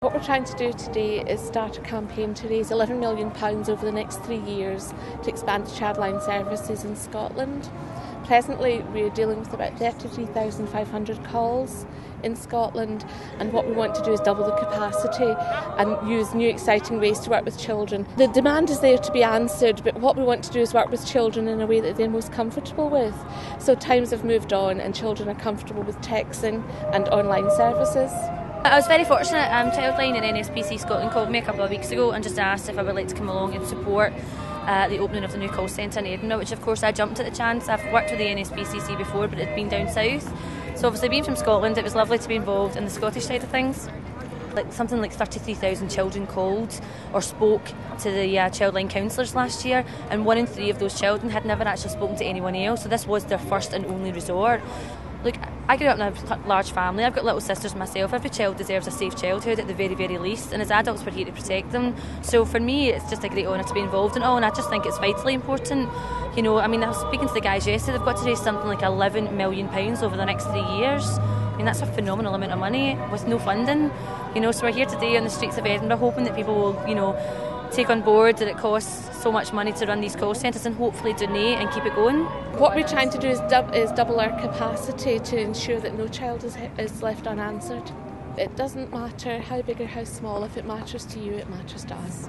What we're trying to do today is start a campaign to raise £11 million over the next 3 years to expand ChildLine services in Scotland. Presently we're dealing with about 33,500 calls in Scotland, and what we want to do is double the capacity and use new exciting ways to work with children. The demand is there to be answered, but what we want to do is work with children in a way that they're most comfortable with. So times have moved on and children are comfortable with texting and online services. I was very fortunate. ChildLine and NSPC Scotland called me a couple of weeks ago and just asked if I would like to come along and support the opening of the new call centre in Edinburgh, which of course I jumped at the chance. I've worked with the NSPCC before, but it had been down south. So obviously being from Scotland, it was lovely to be involved in the Scottish side of things. Something like 33,000 children called or spoke to the ChildLine counsellors last year, and 1 in 3 of those children had never actually spoken to anyone else, so this was their first and only resort. Look, I grew up in a large family. I've got little sisters myself. Every child deserves a safe childhood at the very, very least, and as adults we're here to protect them. So for me it's just a great honour to be involved in it all, and I just think it's vitally important. You know, I mean, I was speaking to the guys yesterday, they've got to raise something like £11 million over the next 3 years. I mean, that's a phenomenal amount of money with no funding. You know, so we're here today on the streets of Edinburgh hoping that people will, you know, take on board that it costs so much money to run these call centres and hopefully donate and keep it going. What we're trying to do is double our capacity to ensure that no child is left unanswered. It doesn't matter how big or how small. If it matters to you, it matters to us.